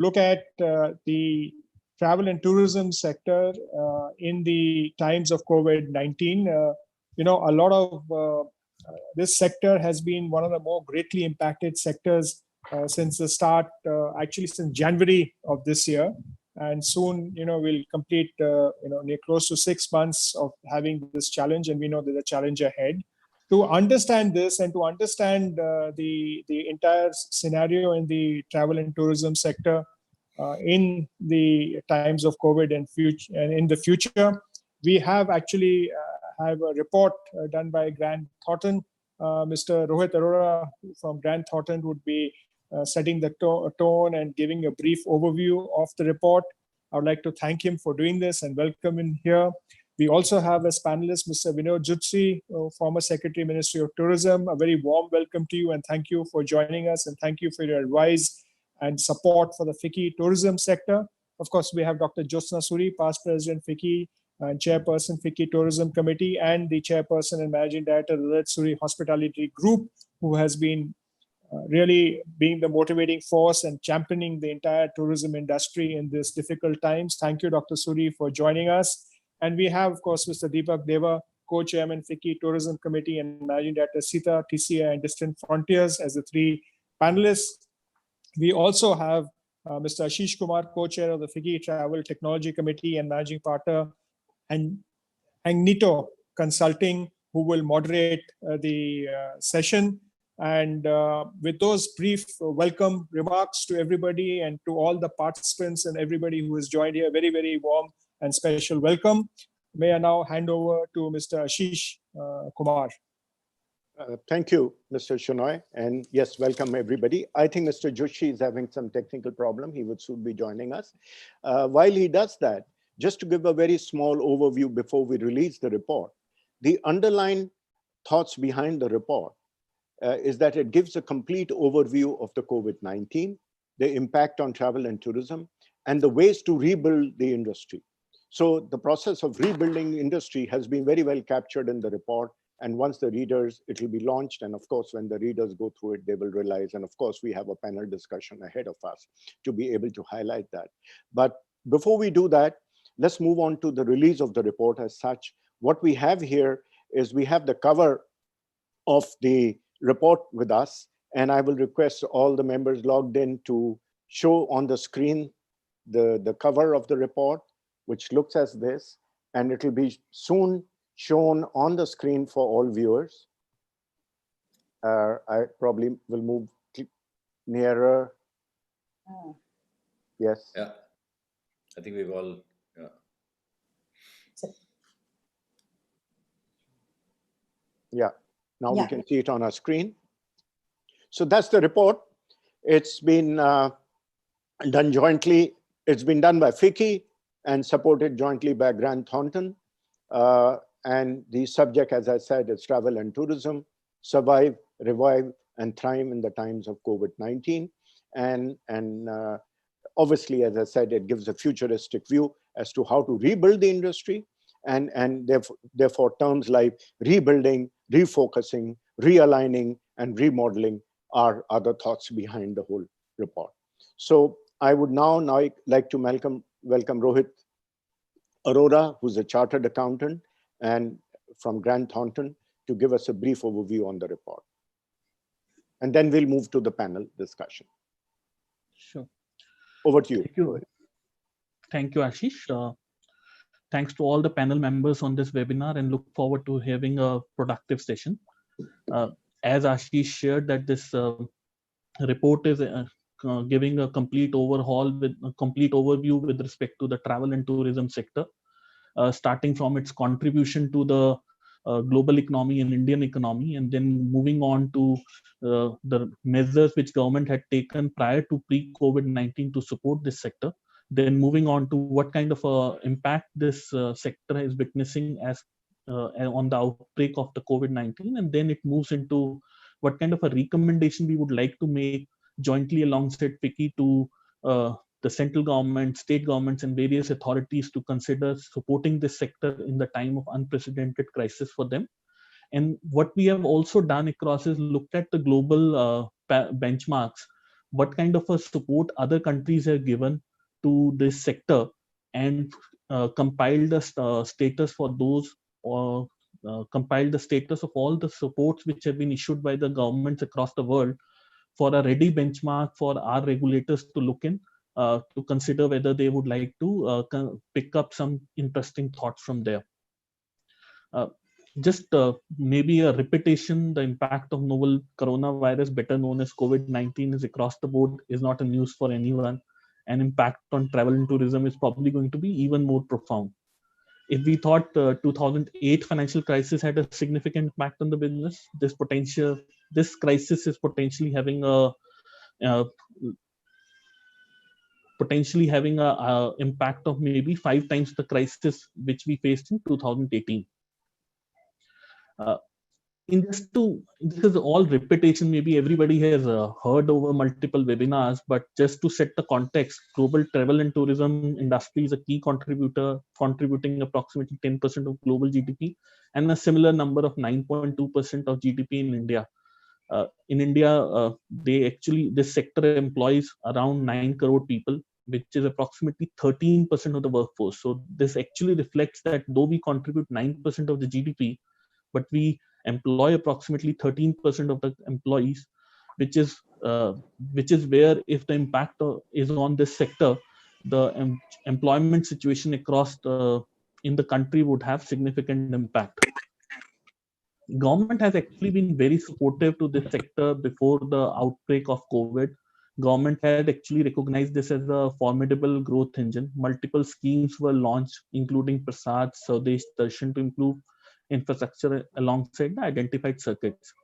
look at the travel and tourism sector in the times of COVID-19. A lot of this sector has been one of the more greatly impacted sectors since the start, actually since January of this year. And soon, we'll complete, near close to 6 months of having this challenge, and we know there's a challenge ahead. To understand this and to understand the entire scenario in the travel and tourism sector in the times of COVID and in the future, we have actually have a report done by Grant Thornton. Mr. Rohit Arora from Grant Thornton would be setting the tone and giving a brief overview of the report. I would like to thank him for doing this and welcome him here. We also have as panelist Mr. Vinod Jutsi, former Secretary, Ministry of Tourism. A very warm welcome to you and thank you for joining us, and thank you for your advice and support for the FICCI tourism sector. Of course, we have Dr. Jyotsna Suri, past President FICCI and Chairperson FICCI Tourism Committee, and the Chairperson and Managing Director Rohit Suri Hospitality Group, who has been really being the motivating force and championing the entire tourism industry in these difficult times. Thank you, Dr. Suri, for joining us. And we have, of course, Mr. Deepak Deva, Co-Chairman FICCI Tourism Committee and Managing Director SITA, TCI and Distant Frontiers as the three panelists. We also have Mr. Ashish Kumar, Co-Chair of the FICCI Travel Technology Committee and Managing Partner and Agnito Consulting, who will moderate the session. And with those brief welcome remarks to everybody and to all the participants and everybody who has joined here, very, very warm and special welcome. May I now hand over to Mr. Ashish Kumar. Thank you, Mr. Shenoy. And yes, welcome everybody. I think Mr. Joshi is having some technical problem. He would soon be joining us. While he does that, just to give a very small overview before we release the report, the underlying thoughts behind the report is that it gives a complete overview of the COVID-19, the impact on travel and tourism, and the ways to rebuild the industry. So the process of rebuilding industry has been very well captured in the report. And once the readers, it will be launched. And of course, when the readers go through it, they will realize. And of course, we have a panel discussion ahead of us to be able to highlight that. But before we do that, let's move on to the release of the report as such. What we have here is we have the cover of the report with us. And I will request all the members logged in to show on the screen the cover of the report, which looks as this, and it will be soon shown on the screen for all viewers. I probably will move nearer. Oh. Yes. Yeah, I think we've all, yeah. Now we can see it on our screen. So that's the report. It's been done jointly. It's been done by FICCI and supported jointly by Grant Thornton. And the subject, as I said, is travel and tourism, survive, revive, and thrive in the times of COVID-19. And obviously, as I said, it gives a futuristic view as to how to rebuild the industry. And therefore, terms like rebuilding, refocusing, realigning, and remodeling are other thoughts behind the whole report. So I would now like to welcome Rohit Arora, who's a chartered accountant and from Grant Thornton, to give us a brief overview on the report. And then we'll move to the panel discussion. Sure. Over to you. Thank you, Thank you Ashish. Thanks to all the panel members on this webinar, and look forward to having a productive session. As Ashish shared, that this report is giving a complete overhaul with a complete overview with respect to the travel and tourism sector, starting from its contribution to the global economy and Indian economy, and then moving on to the measures which government had taken prior to pre-COVID-19 to support this sector, then moving on to what kind of impact this sector is witnessing as on the outbreak of the COVID-19, and then it moves into what kind of a recommendation we would like to make jointly alongside FICCI to the central government, state governments, and various authorities to consider supporting this sector in the time of unprecedented crisis for them. And what we have also done across is looked at the global benchmarks what kind of a support other countries have given to this sector, and compile the status for those, or compile the status of all the supports which have been issued by the governments across the world for a ready benchmark for our regulators to look in, to consider whether they would like to pick up some interesting thoughts from there. Just maybe a repetition, the impact of novel coronavirus, better known as COVID-19, is across the board, is not a news for anyone. And impact on travel and tourism is probably going to be even more profound. If we thought 2008 financial crisis had a significant impact on the business, this crisis is potentially having a impact of maybe 5 times the crisis which we faced in 2018. This is all repetition. Maybe everybody has heard over multiple webinars, but just to set the context, global travel and tourism industry is a key contributor, contributing approximately 10% of global GDP, and a similar number of 9.2% of GDP in India. In India, this sector employs around 9 crore people, which is approximately 13% of the workforce. So this actually reflects that though we contribute 9% of the GDP, but we employ approximately 13% of the employees, which is where, if the impact is on this sector, the employment situation across in the country would have significant impact. Government has actually been very supportive to this sector before the outbreak of COVID. Government had actually recognized this as a formidable growth engine. Multiple schemes were launched, including Prasad, Swadesh Darshan, to improve infrastructure alongside the identified circuits.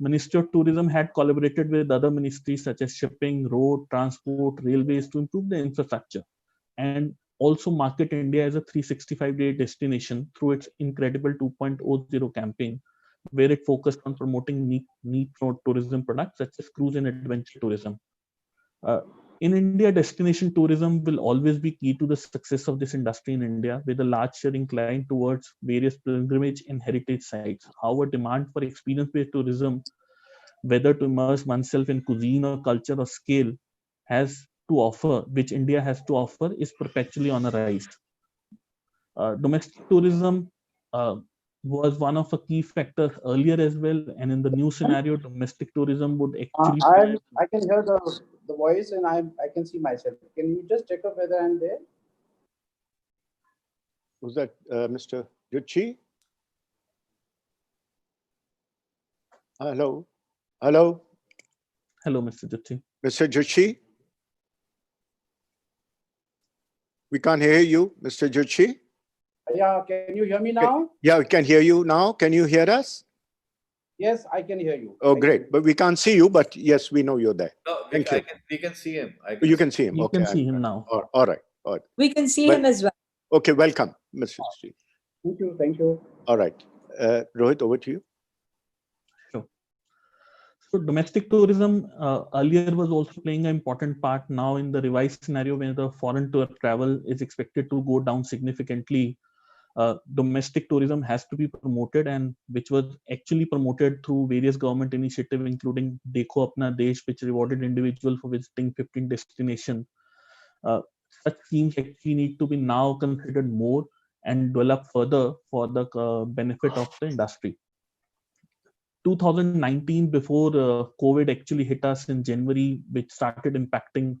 Ministry of Tourism had collaborated with other ministries such as shipping, road, transport, railways to improve the infrastructure, and also market India as a 365-day destination through its incredible 2.0 campaign, where it focused on promoting neat tourism products such as cruise and adventure tourism. In India, destination tourism will always be key to the success of this industry in India, with a large share inclined towards various pilgrimage and heritage sites. However, demand for experience-based tourism, whether to immerse oneself in cuisine or culture or scale, which India has to offer, is perpetually on a rise. Domestic tourism was one of the key factors earlier as well, and in the new scenario, domestic tourism would actually. I can hear the voice, and I can see myself. Can you just check up whether I'm there? Was that Mr. Juchi? Hello, hello, Mr. Juchi. Mr. Juchi. We can't hear you, Mr. Juchi. Yeah, can you hear me now? Yeah, we can hear you now. Can you hear us? Yes, I can hear you. Oh, great. But we can't see you, but yes, we know you're there. No, Thank you. we can see him. You can see him. You Okay. can see him now. All right. We can see him as well. Okay, welcome, Mr. Juchi. Thank you. Thank you. All right. Rohit, over to you. Sure. So domestic tourism earlier was also playing an important part. Now in the revised scenario, where the foreign tour travel is expected to go down significantly, domestic tourism has to be promoted, and which was actually promoted through various government initiatives, including Dekho Apna Desh, which rewarded individuals for visiting 15 destinations. Such schemes actually need to be now considered more and developed further for the benefit of the industry. 2019, before COVID actually hit us in January, which started impacting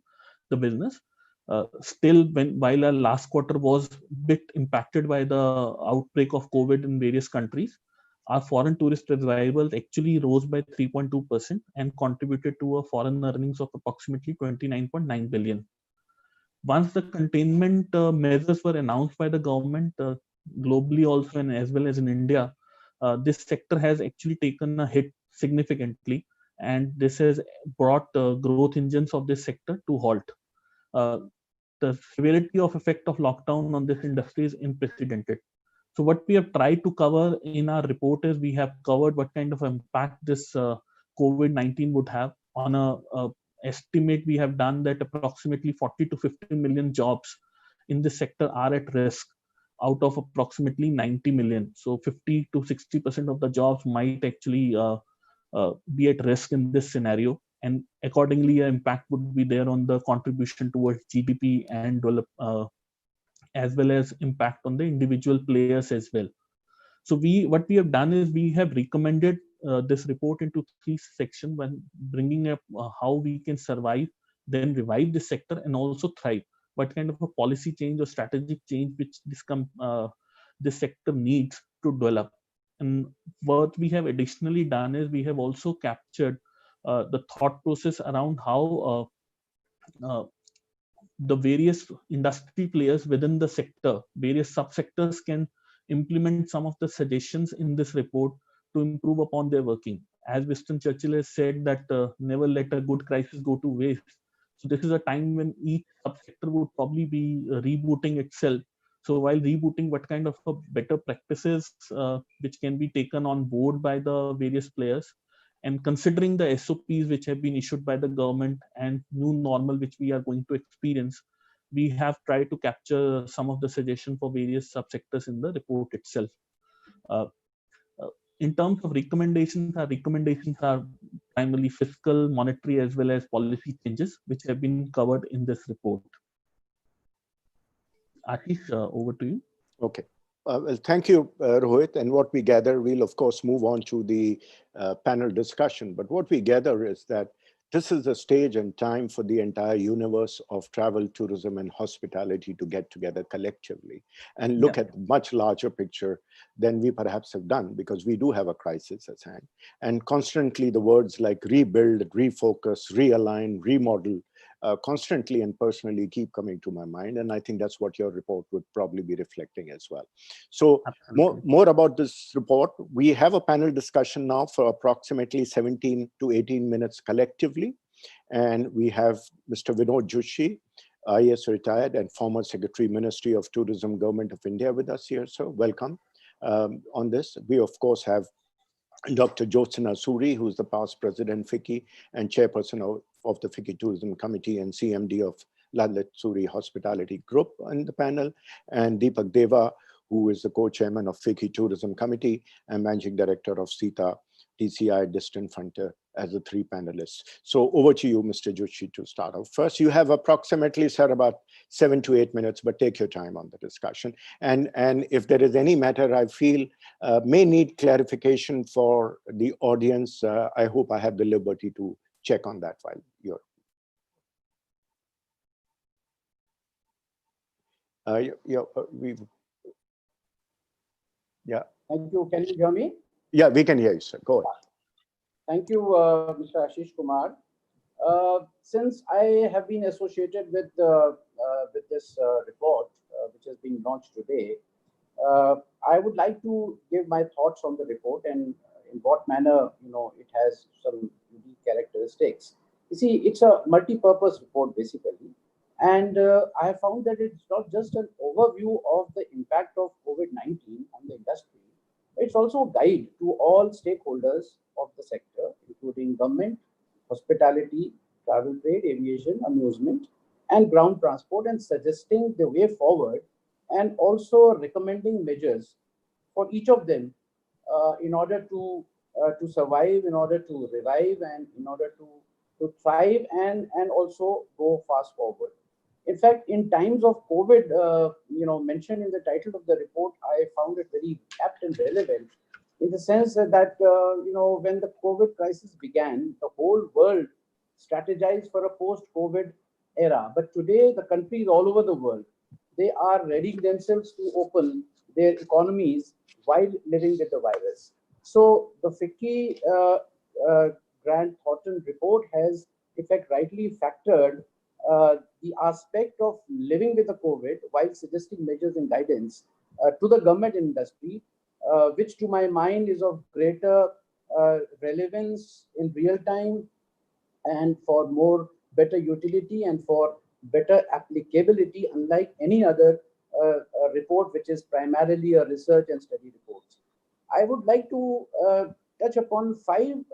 the business. Still, while our last quarter was a bit impacted by the outbreak of COVID in various countries, our foreign tourist arrivals actually rose by 3.2% and contributed to a foreign earnings of approximately 29.9 billion. Once the containment measures were announced by the government globally also, and as well as in India, this sector has actually taken a hit significantly, and this has brought growth engines of this sector to halt. The severity of effect of lockdown on this industry is unprecedented. So what we have tried to cover in our report is, we have covered what kind of impact this COVID-19 would have. On a estimate we have done that approximately 40 to 50 million jobs in this sector are at risk out of approximately 90 million. So 50 to 60% of the jobs might actually be at risk in this scenario. and accordingly, an impact would be there on the contribution towards GDP and as well as impact on the individual players as well. So what we have done is we have recommended this report into 3 sections, when bringing up how we can survive, then revive the sector, and also thrive. What kind of a policy change or strategic change which this sector needs to develop. And what we have additionally done is we have also captured the thought process around how the various industry players within the sector, various subsectors can implement some of the suggestions in this report to improve upon their working. As Winston Churchill has said that never let a good crisis go to waste. So this is a time when each subsector would probably be rebooting itself. So while rebooting, what kind of better practices which can be taken on board by the various players, and considering the SOPs which have been issued by the government and new normal which we are going to experience, we have tried to capture some of the suggestions for various subsectors in the report itself. In terms of recommendations, our recommendations are primarily fiscal, monetary, as well as policy changes, which have been covered in this report. Ashish, over to you. Okay. Well, thank you, Rohit. And what we gather, we'll of course move on to the panel discussion. But what we gather is that this is a stage and time for the entire universe of travel, tourism, and hospitality to get together collectively and look at the much larger picture than we perhaps have done, because we do have a crisis at hand. And constantly the words like rebuild, refocus, realign, remodel, constantly and personally keep coming to my mind. And I think that's what your report would probably be reflecting as well. So more about this report. We have a panel discussion now for approximately 17 to 18 minutes collectively. And we have Mr. Vinod Joshi, IAS retired and former Secretary, Ministry of Tourism, Government of India with us here. So welcome on this. We of course have Dr. Jyotsna Suri, who's the past president FICCI and chairperson of the FICCI Tourism Committee and CMD of Lalit Suri Hospitality Group on the panel, and Deepak Deva, who is the co-chairman of FICCI Tourism Committee and managing director of SITA TCI Distant Frontier as the 3 panelists. So over to you, Mr. Joshi, to start off. First, you have approximately, sir, about 7 to 8 minutes, but take your time on the discussion. And if there is any matter I feel may need clarification for the audience, I hope I have the liberty to check on that while you're. Yeah. Thank you. Can you hear me? Yeah, we can hear you, sir. Go ahead. Thank you, Mr. Ashish Kumar. Since I have been associated with this report, which has been launched today, I would like to give my thoughts on the report and in what manner, it has some unique characteristics. You see, it's a multi-purpose report basically, and I have found that it's not just an overview of the impact of COVID-19 on the industry. It's also a guide to all stakeholders of the sector, including government, hospitality, travel trade, aviation, amusement, and ground transport, and suggesting the way forward, and also recommending measures for each of them in order to survive, in order to revive, and in order to thrive, and also go fast forward. In fact, in times of COVID, mentioned in the title of the report, I found it very apt and relevant, in the sense that, when the COVID crisis began, the whole world strategized for a post-COVID era. But today, the countries all over the world, they are readying themselves to open their economies while living with the virus. So the FICCI-Grant Thornton report has, in fact, rightly factored the aspect of living with the COVID while suggesting measures and guidance to the government industry, which to my mind is of greater relevance in real time, and for better utility and for better applicability, unlike any other report which is primarily a research and study report. I would like to touch upon 5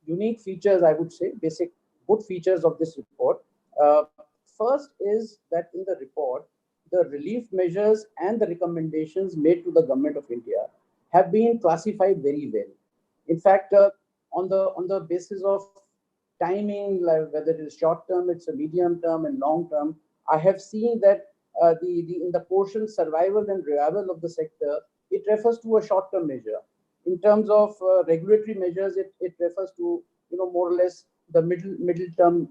unique features, I would say, basic good features of this report. First is that in the report, the relief measures and the recommendations made to the Government of India have been classified very well. In fact, on the basis of timing, like whether it is short term, it's a medium term and long term, I have seen that in the portion survival and revival of the sector, it refers to a short term measure. In terms of regulatory measures, it refers to, more or less the mid-term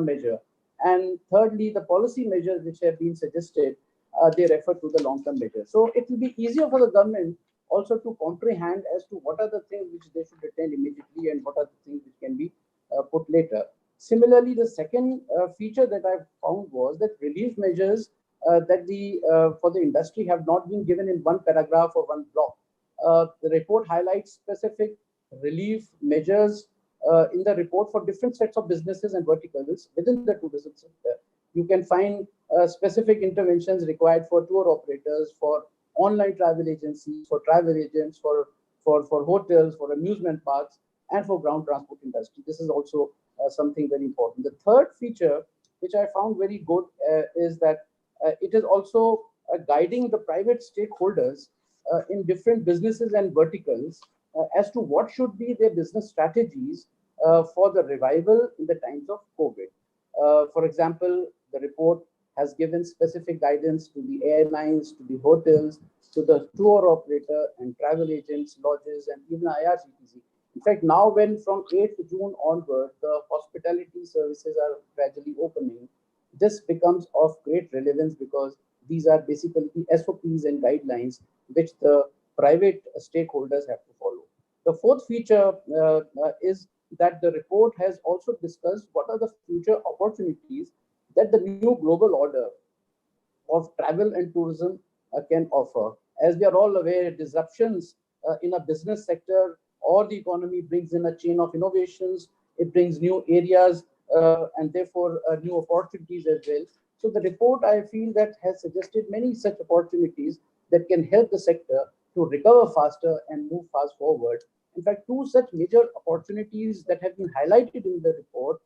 measure. And thirdly, the policy measures which have been suggested, they refer to the long-term measure. So it will be easier for the government also to comprehend as to what are the things which they should attend immediately and what are the things which can be put later. Similarly, the second feature that I found was that relief measures that for the industry have not been given in one paragraph or one block. The report highlights specific relief measures in the report for different sets of businesses and verticals within the tourism sector. You can find specific interventions required for tour operators, for online travel agencies, for travel agents, for hotels, for amusement parks, and for ground transport industry. This is also something very important. The third feature, which I found very good, is that it is also guiding the private stakeholders in different businesses and verticals as to what should be their business strategies for the revival in the times of COVID. For example, the report has given specific guidance to the airlines, to the hotels, to the tour operator and travel agents, lodges, and even IRCTC. In fact, now when from 8th June onward, the hospitality services are gradually opening, this becomes of great relevance because these are basically the SOPs and guidelines which the private stakeholders have to follow. The fourth feature is that the report has also discussed what are the future opportunities that the new global order of travel and tourism can offer. As we are all aware, disruptions in a business sector or the economy brings in a chain of innovations. It brings new areas and therefore new opportunities as well. So the report, I feel, that has suggested many such opportunities that can help the sector to recover faster and move fast forward. In fact, two such major opportunities that have been highlighted in the report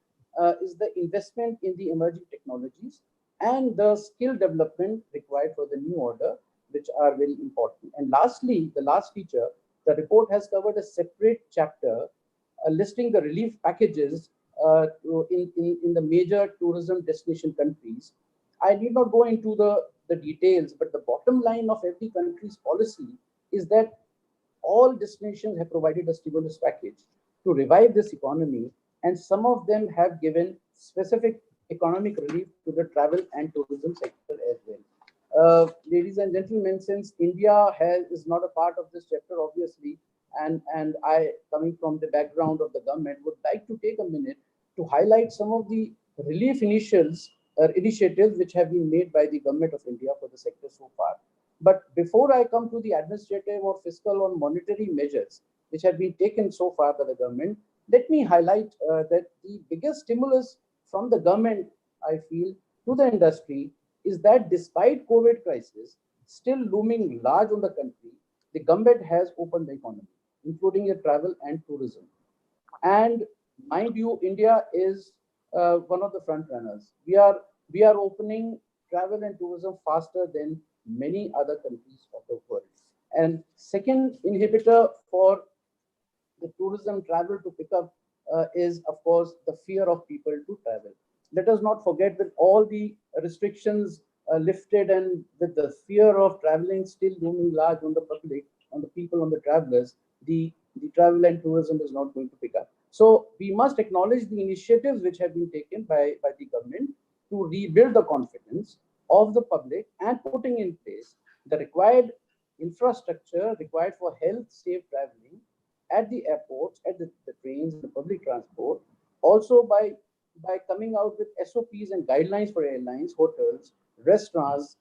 is the investment in the emerging technologies and the skill development required for the new order, which are very important. And lastly, the last feature, the report has covered a separate chapter listing the relief packages in the major tourism destination countries. I need not go into the details, but the bottom line of every country's policy is that all destinations have provided a stimulus package to revive this economy, and some of them have given specific economic relief to the travel and tourism sector as well. Ladies and gentlemen, since India is not a part of this chapter, obviously, and I, coming from the background of the government, would like to take a minute to highlight some of the relief initiatives which have been made by the government of India for the sector so far. But before I come to the administrative or fiscal or monetary measures which have been taken so far by the government, let me highlight that the biggest stimulus from the government, I feel, to the industry is that despite COVID crisis still looming large on the country, the government has opened the economy, including the travel and tourism. And mind you, India is one of the front runners. We are opening travel and tourism faster than many other countries of the world. And second inhibitor for the tourism travel to pick up is, of course, the fear of people to travel. Let us not forget, with all the restrictions lifted and with the fear of traveling still looming large on the public, on the people, on the travelers, the travel and tourism is not going to pick up. So we must acknowledge the initiatives which have been taken by the government to rebuild the confidence of the public and putting in place the required infrastructure required for health, safe traveling at the airports, at the trains, the public transport. Also by coming out with SOPs and guidelines for airlines, hotels, restaurants,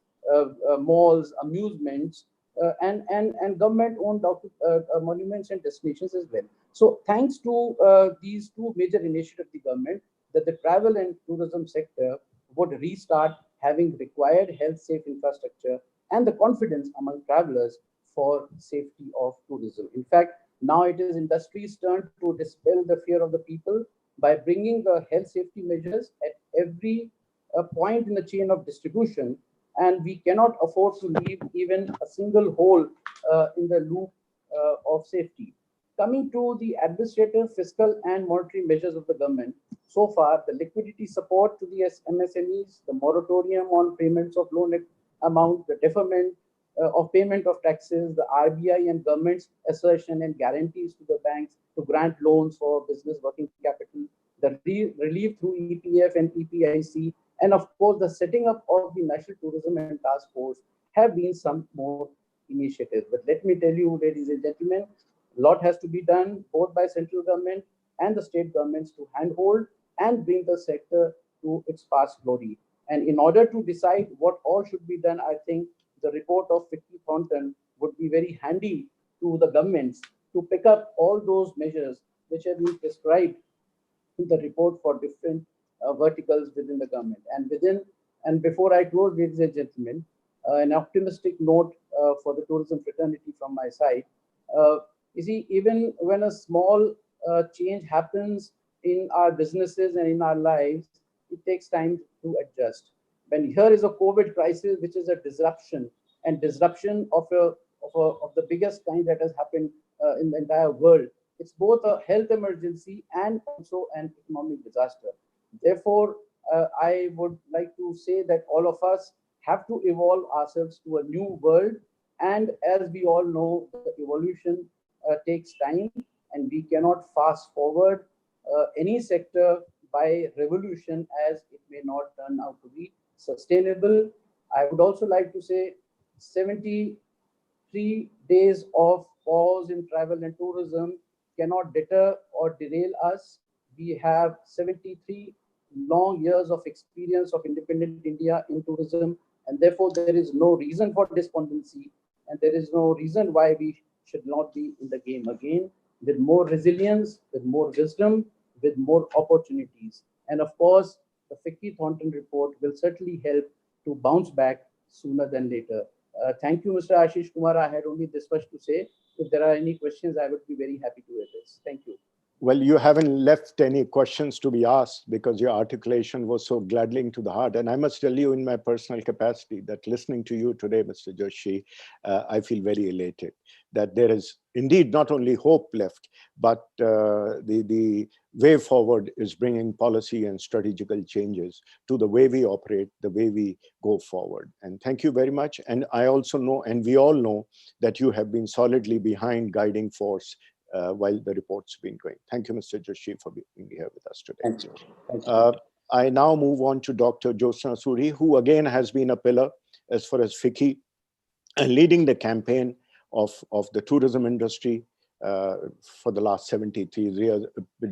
malls, amusements, and government-owned monuments and destinations as well. So thanks to these two major initiatives of the government, that the travel and tourism sector would restart having required health safe infrastructure and the confidence among travelers for safety of tourism. In fact, now it is industry's turn to dispel the fear of the people by bringing the health safety measures at every point in the chain of distribution, and we cannot afford to leave even a single hole in the loop of safety. Coming to the administrative, fiscal, and monetary measures of the government, so far the liquidity support to the MSMEs, the moratorium on payments of loan amount, the deferment of payment of taxes, the RBI and government's assertion and guarantees to the banks to grant loans for business working capital, the relief through EPF and EPIC, and of course the setting up of the National Tourism and Task Force have been some more initiatives. But let me tell you, ladies and gentlemen, a lot has to be done both by central government and the state governments to handhold and bring the sector to its past glory. And in order to decide what all should be done, I think the report of Thornton would be very handy to the governments to pick up all those measures which have been prescribed in the report for different verticals within the government. And before I close, ladies and gentlemen, an optimistic note for the tourism fraternity from my side. You see, even when a small change happens in our businesses and in our lives, it takes time to adjust. When here is a COVID crisis, which is a disruption of the biggest kind that has happened in the entire world. It's both a health emergency and also an economic disaster. Therefore, I would like to say that all of us have to evolve ourselves to a new world. And as we all know, the evolution takes time, and we cannot fast forward any sector by revolution, as it may not turn out to be sustainable. I would also like to say 73 days of pause in travel and tourism cannot deter or derail us. We have 73 long years of experience of independent India in tourism, and therefore there is no reason for despondency, and there is no reason why we should not be in the game again, with more resilience, with more wisdom, with more opportunities. And of course, the FICCI-Thornton report will certainly help to bounce back sooner than later. Thank you, Mr. Ashish Kumar. I had only this much to say. If there are any questions, I would be very happy to address. Thank you. Well, you haven't left any questions to be asked because your articulation was so gladdening to the heart. And I must tell you in my personal capacity that listening to you today, Mr. Joshi, I feel very elated that there is indeed not only hope left, but the way forward is bringing policy and strategical changes to the way we operate, the way we go forward. And thank you very much. And I also know, and we all know, that you have been solidly behind guiding force while the report's been going. Thank you, Mr. Joshi, for being here with us today. Thank you. Thank you. I now move on to Dr. Jyotsna Suri, who again has been a pillar as far as FICCI and leading the campaign of the tourism industry for the last 73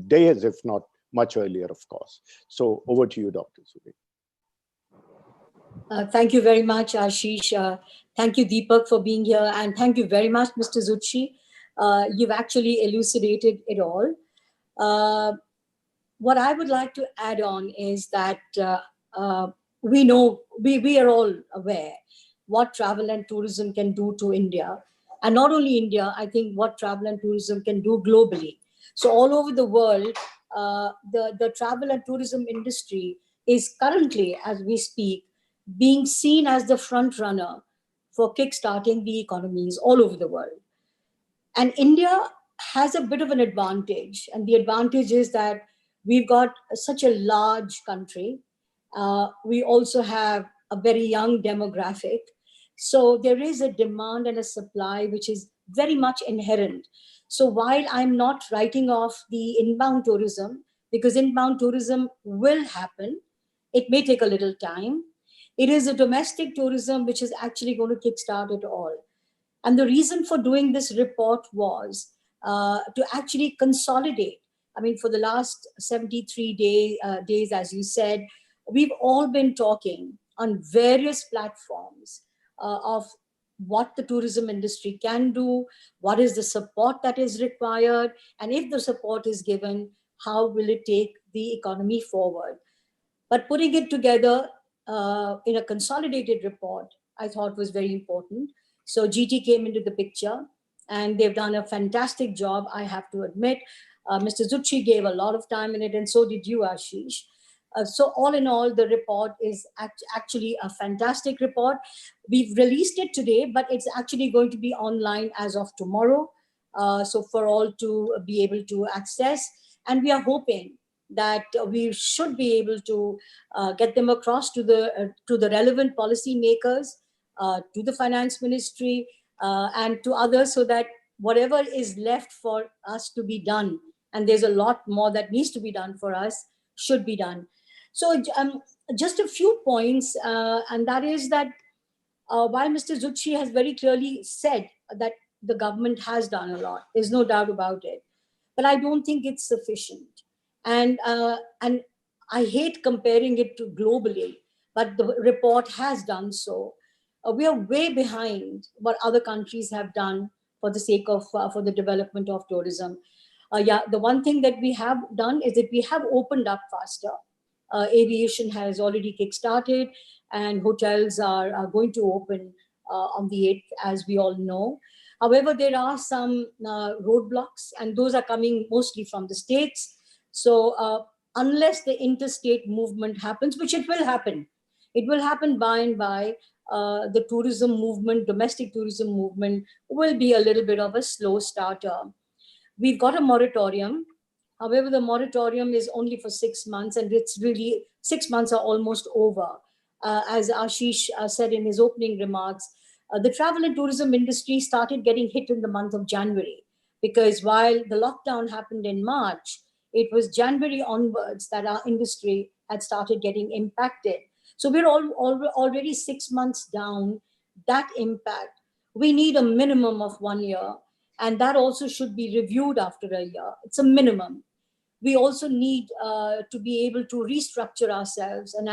days, if not much earlier, of course. So over to you, Dr. Suri. Thank you very much, Ashish. Thank you, Deepak, for being here. And thank you very much, Mr. Joshi. You've actually elucidated it all. What I would like to add on is that we know, we are all aware what travel and tourism can do to India. And not only India, I think what travel and tourism can do globally. So all over the world, the travel and tourism industry is currently, as we speak, being seen as the front runner for kickstarting the economies all over the world. And India has a bit of an advantage. And the advantage is that we've got such a large country. We also have a very young demographic. So there is a demand and a supply which is very much inherent. So while I'm not writing off the inbound tourism, because inbound tourism will happen, it may take a little time. It is a domestic tourism which is actually going to kickstart it all. And the reason for doing this report was to actually consolidate. I mean, for the last 73 days, as you said, we've all been talking on various platforms of what the tourism industry can do, what is the support that is required, and if the support is given, how will it take the economy forward? But putting it together in a consolidated report, I thought was very important. So GT came into the picture, and they've done a fantastic job, I have to admit. Mr. Joshi gave a lot of time in it, and so did you, Ashish. So all in all, the report is actually a fantastic report. We've released it today, but it's actually going to be online as of tomorrow. so for all to be able to access. And we are hoping that we should be able to get them across to the relevant policy makers, to the finance ministry, and to others, so that whatever is left for us to be done, and there's a lot more that needs to be done for us, should be done. So just a few points, and that is that while Mr. Zutshi has very clearly said that the government has done a lot, there's no doubt about it, but I don't think it's sufficient. And I hate comparing it to globally, but the report has done so. We are way behind what other countries have done for the sake of for the development of tourism. The one thing that we have done is that we have opened up faster. Aviation has already kick-started, and hotels are going to open on the 8th, as we all know. However, there are some roadblocks, and those are coming mostly from the states. So unless the interstate movement happens, which it will happen by and by, the tourism movement, domestic tourism movement, will be a little bit of a slow starter. We've got a moratorium. However, the moratorium is only for 6 months, and it's really 6 months are almost over. As Ashish said in his opening remarks, the travel and tourism industry started getting hit in the month of January, because while the lockdown happened in March, it was January onwards that our industry had started getting impacted. So we're already 6 months down that impact. We need a minimum of 1 year, and that also should be reviewed after a year. It's a minimum. We also need to be able to restructure ourselves, and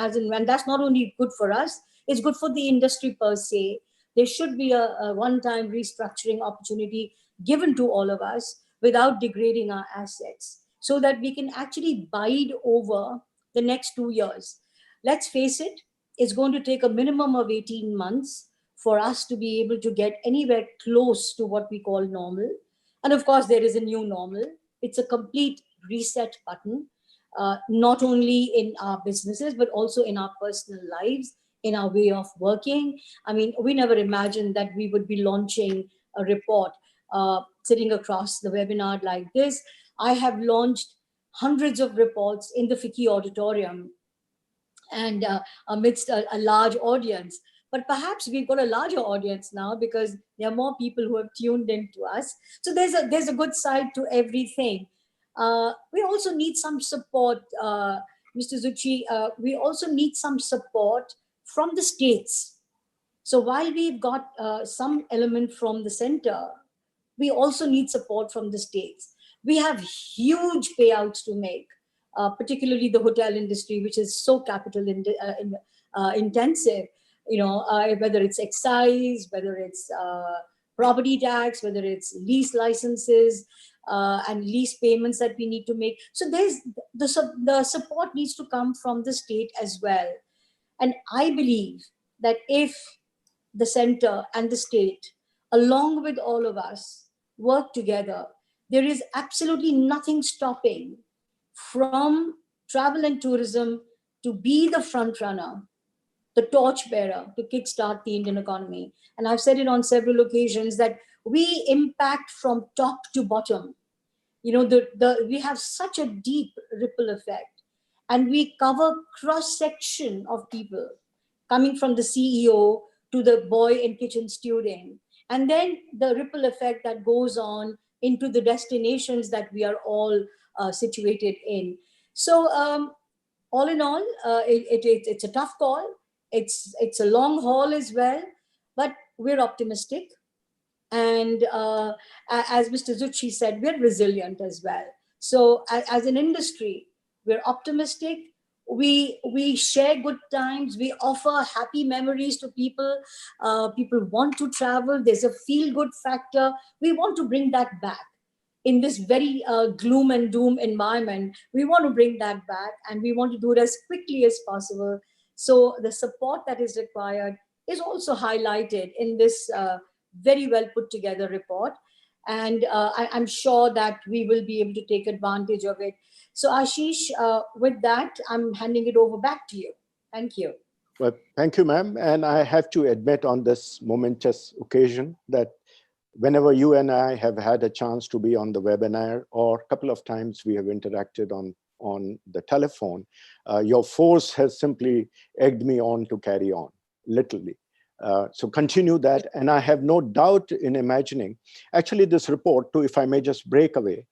that's not only good for us, it's good for the industry per se. There should be a one-time restructuring opportunity given to all of us without degrading our assets, so that we can actually bide over the next 2 years. Let's face it, it's going to take a minimum of 18 months for us to be able to get anywhere close to what we call normal. And of course, there is a new normal. It's a complete reset button, not only in our businesses, but also in our personal lives, in our way of working. I mean, we never imagined that we would be launching a report sitting across the webinar like this. I have launched hundreds of reports in the FICCI auditorium and amidst a large audience. But perhaps we've got a larger audience now because there are more people who have tuned in to us. So there's a good side to everything. We also need some support, Mr. Zutshi. We also need some support from the states. So while we've got some element from the center, we also need support from the states. We have huge payouts to make, particularly the hotel industry, which is so capital intensive. You know, whether it's excise, whether it's property tax, whether it's lease licenses and lease payments that we need to make. So there's the support needs to come from the state as well. And I believe that if the center and the state, along with all of us, work together, there is absolutely nothing stopping from travel and tourism to be the front runner, the torchbearer to kickstart the Indian economy. And I've said it on several occasions that we impact from top to bottom. You know, we have such a deep ripple effect, and we cover cross-section of people, coming from the CEO to the boy in kitchen stewarding, and then the ripple effect that goes on into the destinations that we are all situated in. So all in all, it's a tough call. It's a long haul as well, but we're optimistic. And as Mr. Zutshi said, we're resilient as well. So as an industry, we're optimistic. We share good times. We offer happy memories to people. People want to travel. There's a feel-good factor. We want to bring that back. In this very gloom and doom environment, we want to bring that back, and we want to do it as quickly as possible. So the support that is required is also highlighted in this very well put together report. And I'm sure that we will be able to take advantage of it. So Ashish, with that, I'm handing it over back to you. Thank you. Well, thank you, ma'am. And I have to admit on this momentous occasion that whenever you and I have had a chance to be on the webinar, or a couple of times we have interacted on the telephone, your force has simply egged me on to carry on, literally. So continue that. And I have no doubt in imagining, actually this report too, if I may just break away,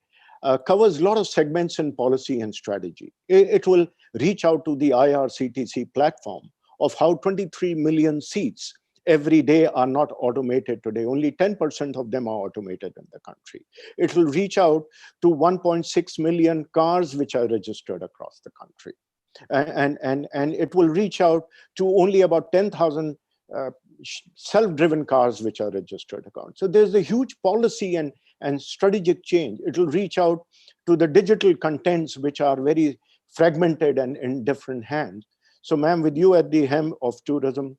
covers a lot of segments in policy and strategy. It will reach out to the IRCTC platform of how 23 million seats every day are not automated today. Only 10% of them are automated in the country. It will reach out to 1.6 million cars which are registered across the country. And it will reach out to only about 10,000 self-driven cars which are registered accounts. So there's a huge policy and strategic change. It will reach out to the digital contents which are very fragmented and in different hands. So ma'am, with you at the helm of tourism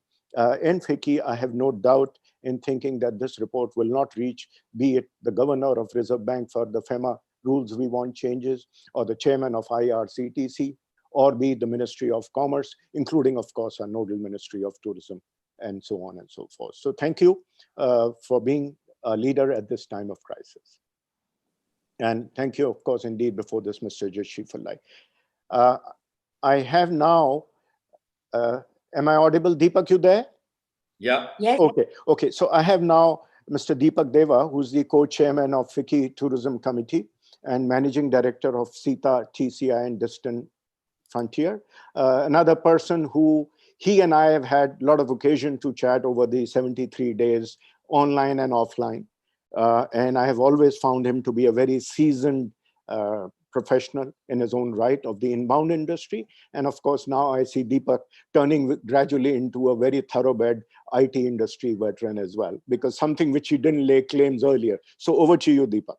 in FICCI, I have no doubt in thinking that this report will not reach, be it the governor of Reserve Bank for the FEMA rules we want changes, or the chairman of IRCTC, or be it the Ministry of Commerce, including, of course, our nodal Ministry of Tourism, and so on and so forth. So thank you for being a leader at this time of crisis. And thank you, of course, indeed, before this, Mr. Joshi Pillai. I have now, am I audible? Deepak, you there? Yeah. Yes. Okay. So I have now Mr. Deepak Deva, who's the co-chairman of FICCI Tourism Committee and managing director of SITA TCI and Distant Frontier. Another person who he and I have had a lot of occasion to chat over the 73 days online and offline. And I have always found him to be a very seasoned professional in his own right of the inbound industry. And of course, now I see Deepak turning gradually into a very thoroughbred IT industry veteran as well, because something which he didn't lay claims earlier. So over to you, Deepak.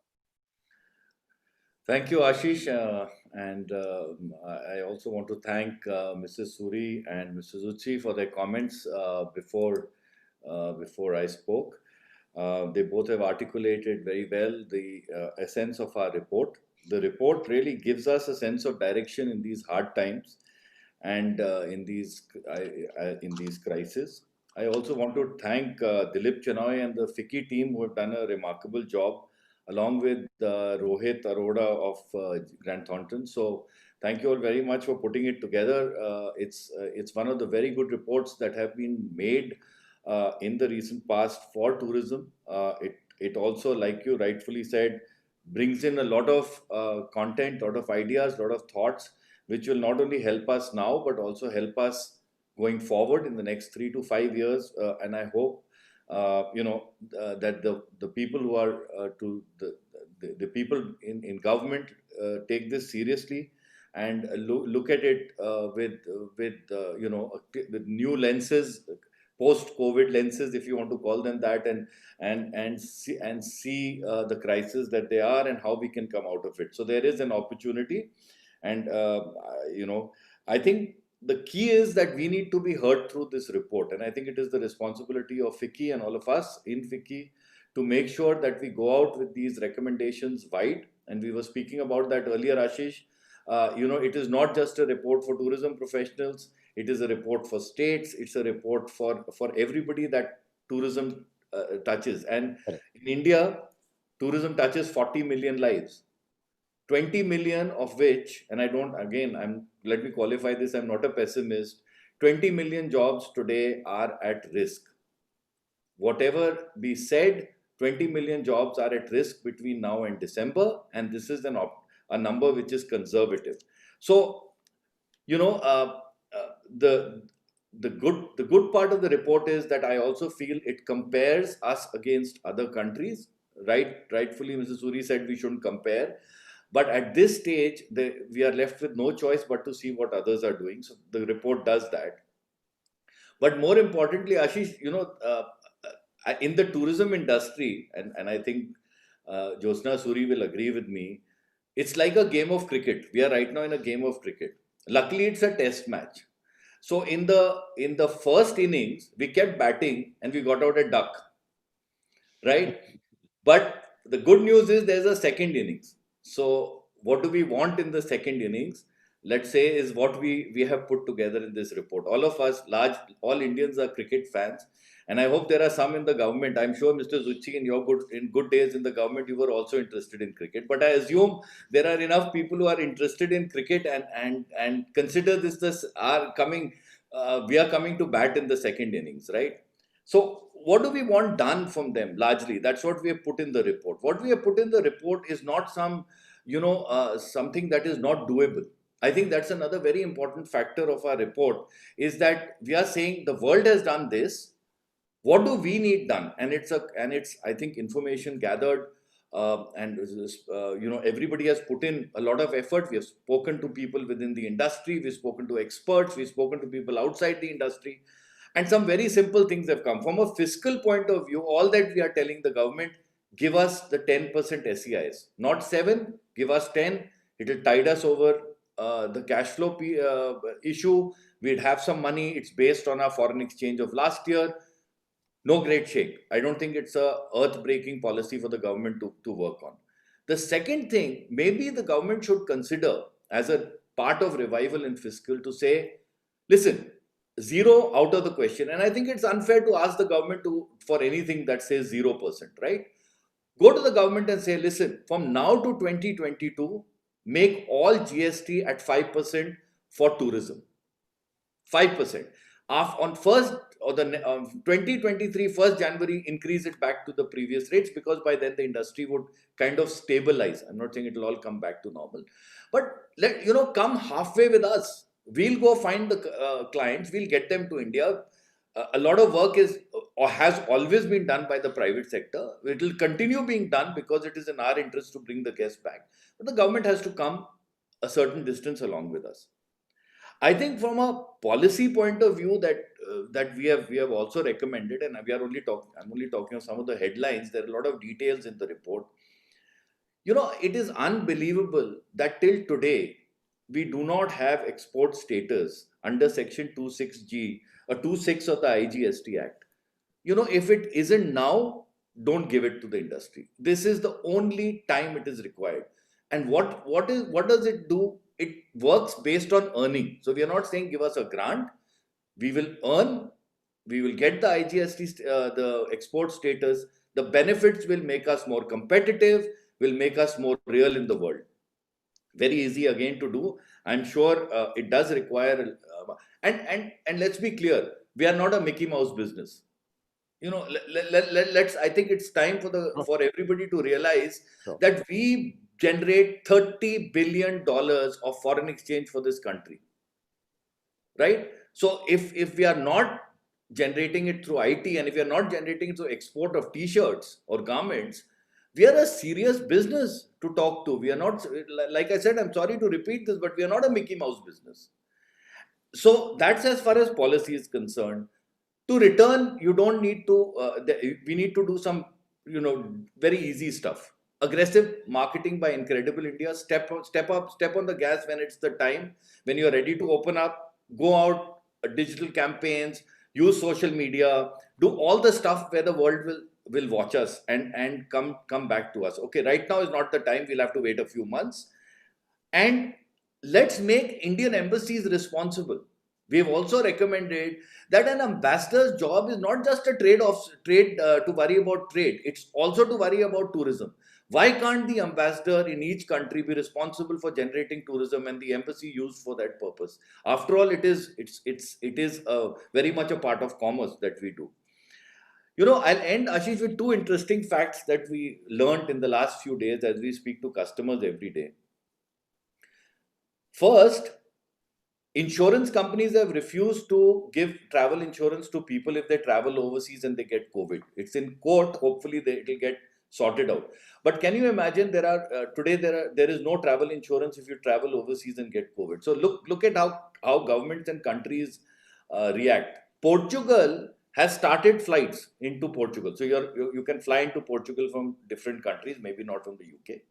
Thank you, Ashish. And I also want to thank Mrs. Suri and Mr. Zuchi for their comments before I spoke. They both have articulated very well the essence of our report. The report really gives us a sense of direction in these hard times and in these crises. I also want to thank Dilip Chenoy and the FICCI team who have done a remarkable job, along with Rohit Arora of Grant Thornton. So thank you all very much for putting it together. It's one of the very good reports that have been made in the recent past for tourism. It also, like you rightfully said, brings in a lot of content, a lot of ideas, a lot of thoughts, which will not only help us now, but also help us going forward in the next 3 to 5 years. And I hope that the people who are the people in government take this seriously and look at it with new lenses, post-COVID lenses, if you want to call them that, and see the crisis that they are and how we can come out of it. So there is an opportunity, and I think the key is that we need to be heard through this report, and I think it is the responsibility of FICCI and all of us in FICCI to make sure that we go out with these recommendations wide. And we were speaking about that earlier, Ashish. It is not just a report for tourism professionals. It is a report for states. It's a report for everybody that tourism touches. And in India, tourism touches 40 million lives. 20 million of which, and let me qualify this, I'm not a pessimist, 20 million jobs today are at risk. Whatever be said, 20 million jobs are at risk between now and December, and this is a number which is conservative. So, the good part of the report is that I also feel it compares us against other countries. Rightfully, Mrs. Suri said we shouldn't compare. But at this stage, we are left with no choice but to see what others are doing. So the report does that. But more importantly, Ashish, in the tourism industry, and I think Josna Suri will agree with me, it's like a game of cricket. We are right now in a game of cricket. Luckily, it's a test match. So in the first innings, we kept batting and we got out a duck, right? But the good news is there's a second innings. So what do we want in the second innings? let's say, is what we have put together in this report. All of us, all Indians are cricket fans, and I hope there are some in the government. I'm sure, Mr. Zuchi, in good days in the government, you were also interested in cricket. But I assume there are enough people who are interested in cricket and consider this are coming. We are coming to bat in the second innings, right? So what do we want done from them? Largely, that's what we have put in the report. What we have put in the report is not something that is not doable. I think that's another very important factor of our report, is that we are saying the world has done this. What do we need done? And it's I think information gathered, everybody has put in a lot of effort. We have spoken to people within the industry. We've spoken to experts. We've spoken to people outside the industry. And some very simple things have come. From a fiscal point of view, all that we are telling the government, give us the 10% SEIs. Not 7, give us 10. It will tide us over the cash flow issue. We'd have some money. It's based on our foreign exchange of last year. No great shake. I don't think it's a earth-breaking policy for the government to work on. The second thing, maybe the government should consider as a part of revival in fiscal to say, listen, zero out of the question. And I think it's unfair to ask the government for anything that says 0%, right? Go to the government and say, listen, from now to 2022, make all GST at 5% for tourism. 5%. On 2023, 1st January, increase it back to the previous rates, because by then the industry would kind of stabilize. I'm not saying it will all come back to normal. But come halfway with us. We'll go find the clients. We'll get them to India. A lot of work is or has always been done by the private sector. It will continue being done because it is in our interest to bring the guests back. But the government has to come a certain distance along with us. I think from a policy point of view that we have also recommended, and I'm only talking of some of the headlines. There are a lot of details in the report. It is unbelievable that till today we do not have export status under Section 26G or 26 of the IGST Act. If it isn't now, don't give it to the industry. This is the only time it is required. And what does it do? It works based on earning. So we are not saying give us a grant. We will earn. We will get the IGST, the export status. The benefits will make us more competitive, will make us more real in the world. Very easy again to do. I'm sure it does require, and let's be clear, we are not a Mickey Mouse business. Let's. I think it's time for everybody to realize that we generate $30 billion of foreign exchange for this country, right? So if we are not generating it through IT, and if we are not generating it through export of T-shirts or garments, we are a serious business to talk to. We are not, like I said, I'm sorry to repeat this, but we are not a Mickey Mouse business. So that's as far as policy is concerned. To return, you don't need to, we need to do some, very easy stuff. Aggressive marketing by Incredible India. Step on the gas when it's the time, when you're ready to open up, go out, digital campaigns, use social media, do all the stuff where the world will watch us and come back to us. Okay, right now is not the time. We'll have to wait a few months. And let's make Indian embassies responsible. We have also recommended that an ambassador's job is not just a to worry about trade. It's also to worry about tourism. Why can't the ambassador in each country be responsible for generating tourism and the embassy used for that purpose? After all, it is very much a part of commerce that we do. I'll end, Ashish, with two interesting facts that we learned in the last few days as we speak to customers every day. First, insurance companies have refused to give travel insurance to people if they travel overseas and they get COVID. It's in court. Hopefully, it will get sorted out. But can you imagine today there is no travel insurance if you travel overseas and get COVID. So look at how governments and countries react. Portugal has started flights into Portugal. So you can fly into Portugal from different countries, maybe not from the UK.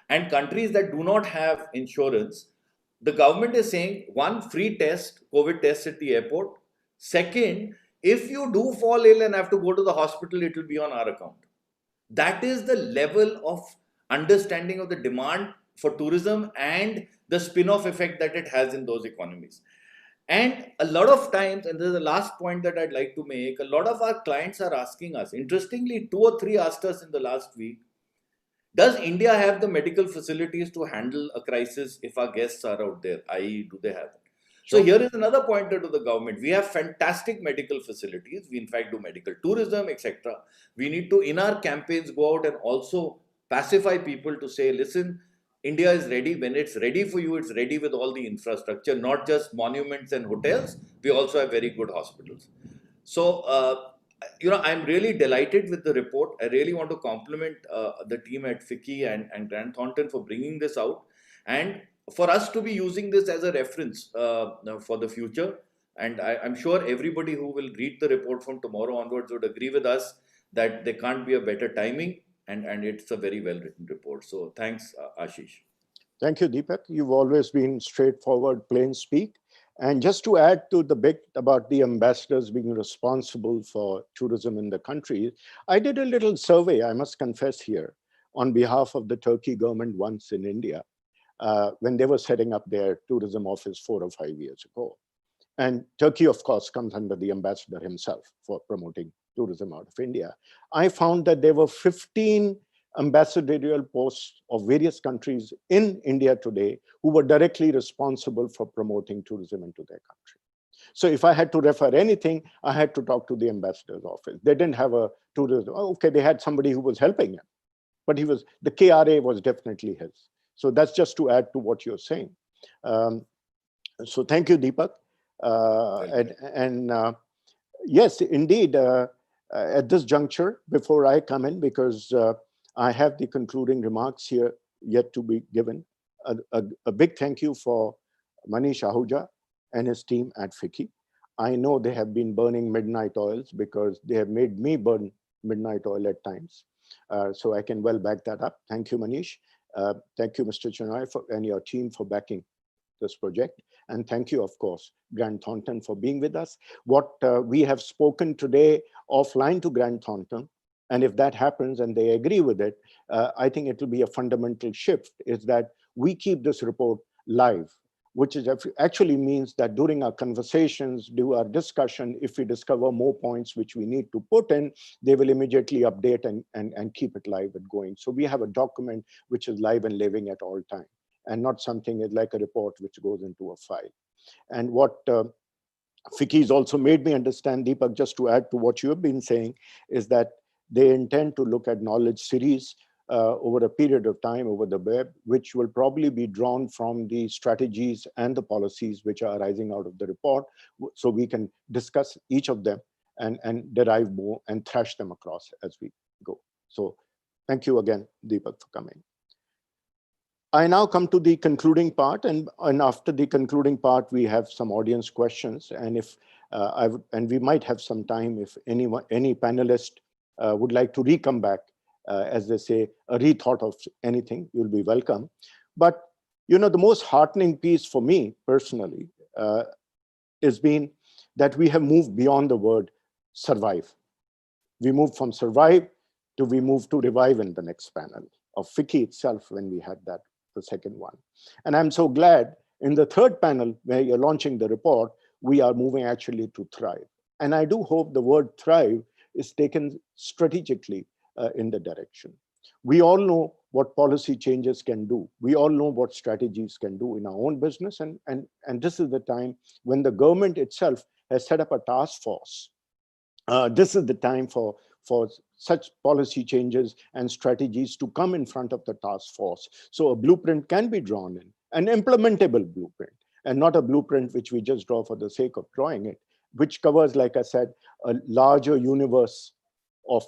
And countries that do not have insurance, the government is saying, one, free COVID test at the airport. Second, if you do fall ill and have to go to the hospital, it will be on our account. That is the level of understanding of the demand for tourism and the spin-off effect that it has in those economies. And a lot of times, and this is the last point that I'd like to make, a lot of our clients are asking us, interestingly, 2 or 3 asked us in the last week, does India have the medical facilities to handle a crisis if our guests are out there, i.e., do they have it? So Sure. here is another pointer to the government. We have fantastic medical facilities. We in fact do medical tourism, etc. We need to, in our campaigns, go out and also pacify people to say, listen, India is ready. When it's ready for you, it's ready with all the infrastructure, not just monuments and hotels. We also have very good hospitals. So, I'm really delighted with the report. I really want to compliment the team at FICCI and Grant Thornton for bringing this out, and for us to be using this as a reference for the future. And I'm sure everybody who will read the report from tomorrow onwards would agree with us that there can't be a better timing, and it's a very well written report. So thanks, Ashish. Thank you, Deepak. You've always been straightforward, plain speak. And just to add to the bit about the ambassadors being responsible for tourism in the country, I did a little survey, I must confess here, on behalf of the Turkey government once in India, when they were setting up their tourism office 4 or 5 years ago. And Turkey, of course, comes under the ambassador himself for promoting tourism out of India. I found that there were 15 ambassadorial posts of various countries in India today who were directly responsible for promoting tourism into their country. So if I had to refer anything, I had to talk to the ambassador's office. They didn't have a tourism. Okay, they had somebody who was helping them, but the KRA was definitely his. So that's just to add to what you're saying. So thank you, Deepak. Yes, indeed, at this juncture, before I come in, because I have the concluding remarks here yet to be given, a big thank you for Manish Ahuja and his team at FICCI. I know they have been burning midnight oils because they have made me burn midnight oil at times. So I can well back that up. Thank you, Manish. Thank you, Mr. Chennai, and your team for backing this project. And thank you, of course, Grant Thornton for being with us. What we have spoken today offline to Grant Thornton, and if that happens and they agree with it, I think it will be a fundamental shift, is that we keep this report live, which is actually means that during our conversations, do our discussion, if we discover more points which we need to put in, they will immediately update and keep it live and going. So we have a document which is live and living at all time, and not something like a report which goes into a file. And what FICCI's also made me understand, Deepak, just to add to what you have been saying, is that they intend to look at knowledge series over a period of time over the web, which will probably be drawn from the strategies and the policies which are arising out of the report, so we can discuss each of them and derive more and thrash them across as we go. So thank you again, Deepak, for coming. I now come to the concluding part, and after the concluding part, we have some audience questions, and if and we might have some time if any panelist would like to re-come back, as they say, a rethought of anything, you'll be welcome. But the most heartening piece for me personally has been that we have moved beyond the word survive. We moved from survive to we moved to revive in the next panel of FICCI itself when we had that, the second one. And I'm so glad in the third panel where you're launching the report, we are moving actually to thrive. And I do hope the word thrive is taken strategically in the direction. We all know what policy changes can do. We all know what strategies can do in our own business. And this is the time when the government itself has set up a task force. This is the time for such policy changes and strategies to come in front of the task force. So a blueprint can be drawn in, an implementable blueprint, and not a blueprint which we just draw for the sake of drawing it, which covers, like I said, a larger universe of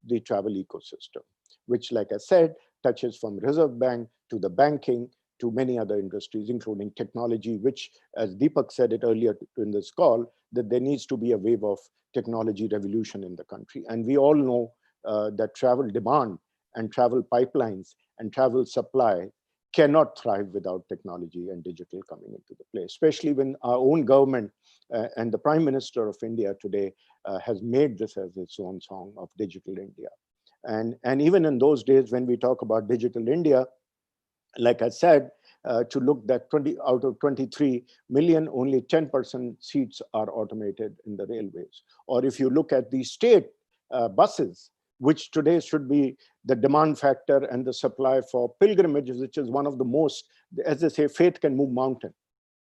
the travel ecosystem, which, like I said, touches from Reserve Bank to the banking to many other industries, including technology, which, as Deepak said it earlier in this call, that there needs to be a wave of technology revolution in the country. And we all know that travel demand and travel pipelines and travel supply cannot thrive without technology and digital coming into the play, especially when our own government and the Prime Minister of India today has made this as its own song of Digital India. And even in those days when we talk about Digital India, like I said, to look that 20 out of 23 million, only 10% seats are automated in the railways. Or if you look at the state buses, which today should be the demand factor and the supply for pilgrimages, which is one of the most, as they say, faith can move mountain,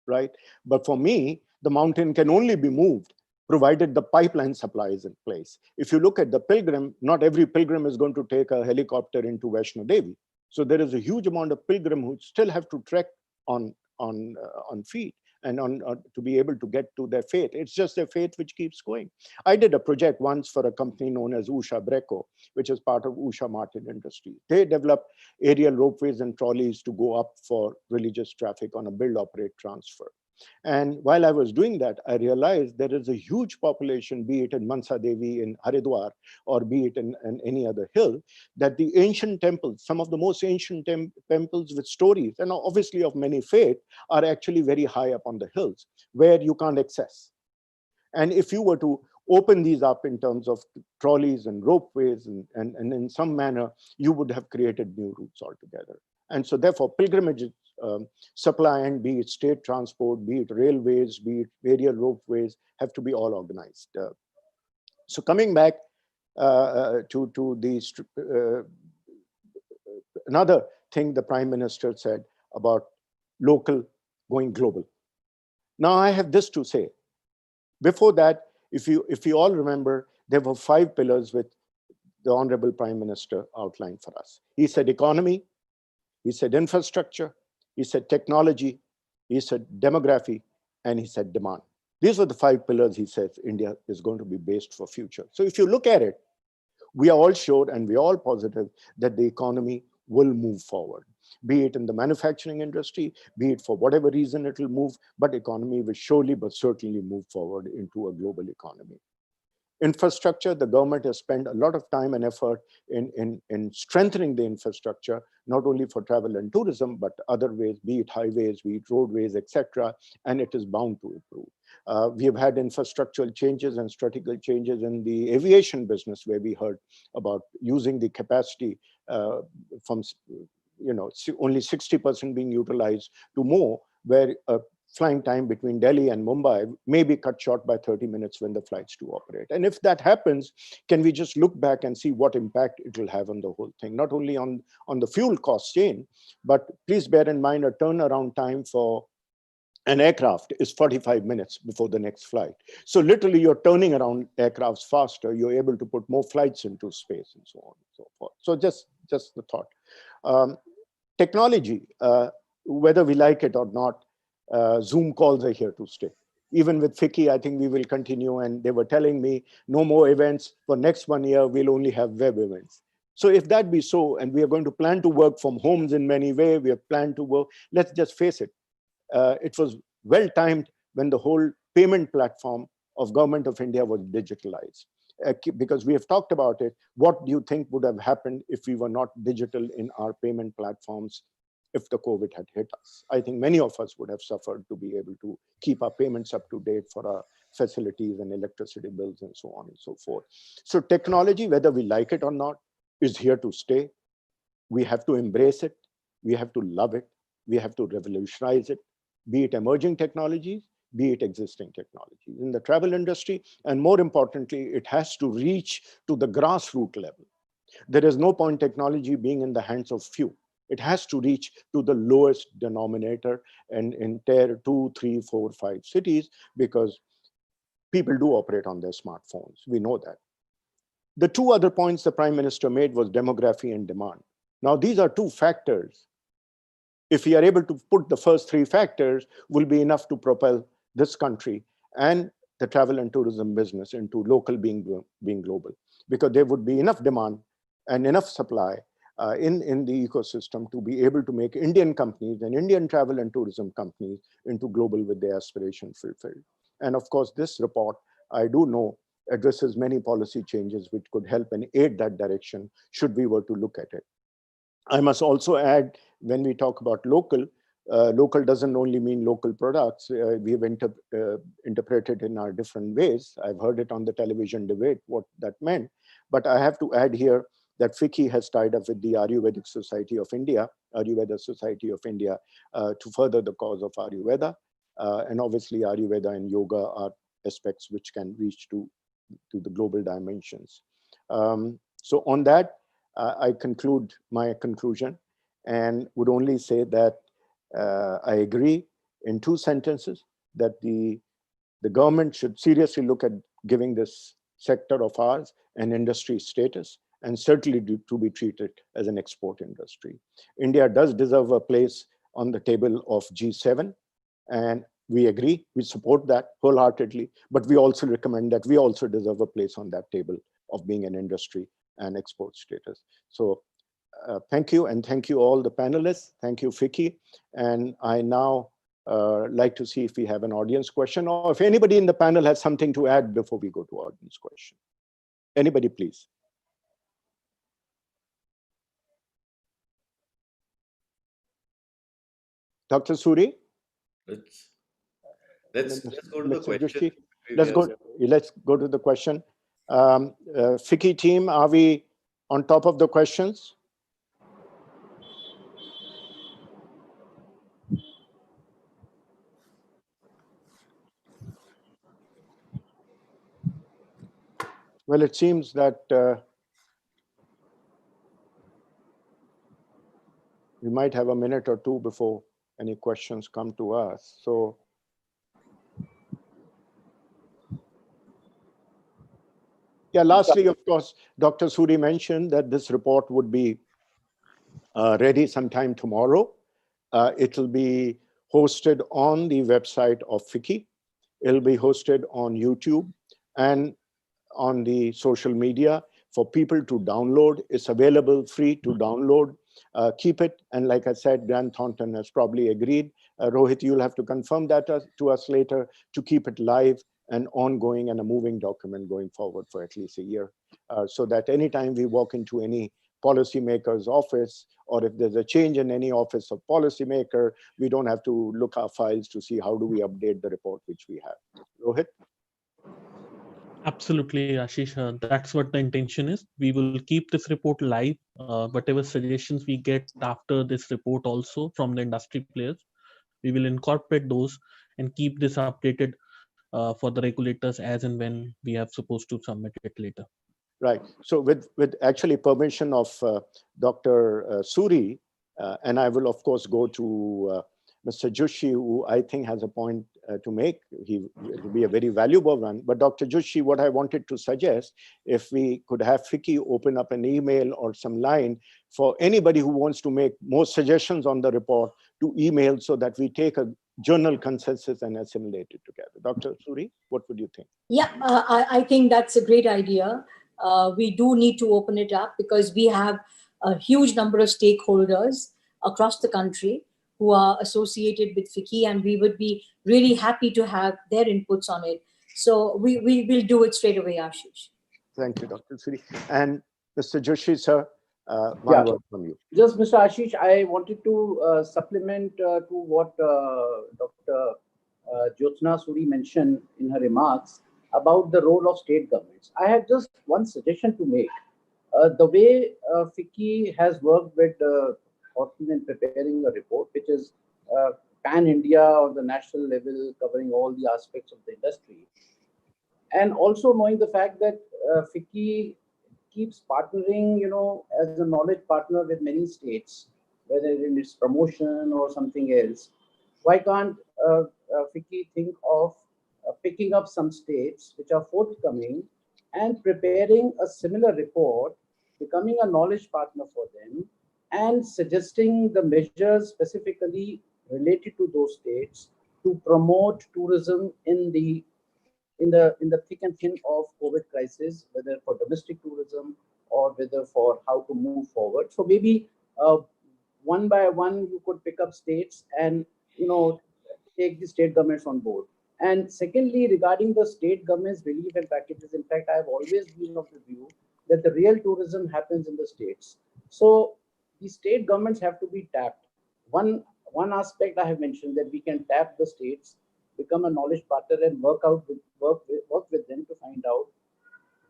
right? But for me, the mountain can only be moved provided the pipeline supply is in place. If you look at the pilgrim, not every pilgrim is going to take a helicopter into Vaishno Devi. So there is a huge amount of pilgrim who still have to trek on feet and to be able to get to their faith. It's just their faith which keeps going. I did a project once for a company known as Usha Breco, which is part of Usha Martin Industries. They developed aerial ropeways and trolleys to go up for religious traffic on a build, operate, transfer. And while I was doing that, I realized there is a huge population, be it in Mansa Devi in Haridwar, or be it in any other hill, that the ancient temples, some of the most ancient temples with stories, and obviously of many faith, are actually very high up on the hills, where you can't access. And if you were to open these up in terms of trolleys and ropeways, and in some manner, you would have created new routes altogether. And so therefore, pilgrimages supply, and be it state transport, be it railways, be it aerial ropeways, have to be all organized. So coming back to the another thing the Prime Minister said about local going global. Now I have this to say. Before that, if you all remember, there were 5 pillars which the Honorable Prime Minister outlined for us. He said economy, he said infrastructure, he said technology, he said demography, and he said demand. These were the 5 pillars he says India is going to be based for future. So if you look at it, we are all sure and we are all positive that the economy will move forward, be it in the manufacturing industry, be it for whatever reason it will move, but economy will surely but certainly move forward into a global economy. Infrastructure, the government has spent a lot of time and effort in strengthening the infrastructure, not only for travel and tourism, but other ways, be it highways, be it roadways, etc., and it is bound to improve. We have had infrastructural changes and strategical changes in the aviation business, where we heard about using the capacity from only 60% being utilized to more, where flying time between Delhi and Mumbai may be cut short by 30 minutes when the flights do operate. And if that happens, can we just look back and see what impact it will have on the whole thing, not only on the fuel cost chain, but please bear in mind a turnaround time for an aircraft is 45 minutes before the next flight. So literally you're turning around aircrafts faster, you're able to put more flights into space and so on and so forth. So just the thought. Technology, whether we like it or not, Zoom calls are here to stay. Even with FICCI, I think we will continue, and they were telling me no more events for next 1 year, we'll only have web events. So if that be so, and we are going to plan to work from homes in many ways, we have planned to work, let's just face it. It was well timed when the whole payment platform of Government of India was digitalized. Because we have talked about it, what do you think would have happened if we were not digital in our payment platforms if the COVID had hit us? I think many of us would have suffered to be able to keep our payments up to date for our facilities and electricity bills and so on and so forth. So technology, whether we like it or not, is here to stay. We have to embrace it. We have to love it. We have to revolutionize it, be it emerging technologies, be it existing technologies. In the travel industry, and more importantly, it has to reach to the grassroots level. There is no point technology being in the hands of few. It has to reach to the lowest denominator and in tier 2, 3, 4, 5 cities, because people do operate on their smartphones. We know that. The 2 other points the Prime Minister made was demography and demand. Now, these are 2 factors. If we are able to put the first 3 factors, will be enough to propel this country and the travel and tourism business into local being global, because there would be enough demand and enough supply in the ecosystem to be able to make Indian companies and Indian travel and tourism companies into global with their aspiration fulfilled. And of course, this report, I do know, addresses many policy changes which could help and aid that direction should we were to look at it. I must also add, when we talk about local, local doesn't only mean local products. We have interpreted in our different ways. I've heard it on the television debate, what that meant. But I have to add here that FICCI has tied up with the Ayurveda Society of India to further the cause of Ayurveda. And obviously Ayurveda and yoga are aspects which can reach to the global dimensions. So on that, I conclude my conclusion and would only say that I agree in 2 sentences that the government should seriously look at giving this sector of ours an industry status, and certainly to be treated as an export industry. India does deserve a place on the table of G7, and we agree, we support that wholeheartedly, but we also recommend that we also deserve a place on that table of being an industry and export status. So thank you, and thank you all the panelists. Thank you, FICCI. And I now like to see if we have an audience question, or if anybody in the panel has something to add before we go to audience question. Anybody, please. Dr. Suri? Let's go to the question. Let's go to the question. FICCI team, are we on top of the questions? Well, it seems that we might have a minute or two before any questions come to us. So yeah, lastly, of course, Dr. Suri mentioned that this report would be ready sometime tomorrow. It will be hosted on the website of FICCI. It'll be hosted on YouTube and on the social media for people to download. It's available free to download. Keep it. And like I said, Grant Thornton has probably agreed. Rohit, you'll have to confirm that to us later, to keep it live and ongoing and a moving document going forward for at least a year, so that anytime we walk into any policymaker's office, or if there's a change in any office of policymaker, we don't have to look our files to see how do we update the report which we have. Rohit? Absolutely, Ashish. That's what the intention is. We will keep this report live. Whatever suggestions we get after this report also from the industry players, we will incorporate those and keep this updated for the regulators as and when we are supposed to submit it later. Right. So with actually permission of Dr. Suri, and I will of course go to Mr. Joshi, who I think has a point to make. It will be a very valuable one. But Dr. Joshi, what I wanted to suggest, if we could have FICCI open up an email or some line for anybody who wants to make more suggestions on the report to email, so that we take a journal consensus and assimilate it together. Dr. Suri, what would you think? Yeah, I think that's a great idea. We do need to open it up because we have a huge number of stakeholders across the country who are associated with FICCI, and we would be really happy to have their inputs on it. So we will do it straight away, Ashish. Thank you, Dr. Suri. And Mr. Joshi, sir, one word from you. Just Mr. Ashish, I wanted to supplement to what Dr. Jyotsna Suri mentioned in her remarks about the role of state governments. I have just one suggestion to make. The way FICCI has worked with Thornton in preparing a report, which is pan-India or the national level, covering all the aspects of the industry, and also knowing the fact that FICCI keeps partnering, as a knowledge partner with many states, whether in its promotion or something else. Why can't FICCI think of picking up some states which are forthcoming and preparing a similar report, becoming a knowledge partner for them, and suggesting the measures specifically related to those states to promote tourism in the thick and thin of COVID crisis, whether for domestic tourism or whether for how to move forward. So maybe one by one you could pick up states and take the state governments on board. And secondly, regarding the state government's relief and packages, in fact, I have always been of the view that the real tourism happens in the states. So the state governments have to be tapped. One aspect I have mentioned, that we can tap the states, become a knowledge partner, and work with them to find out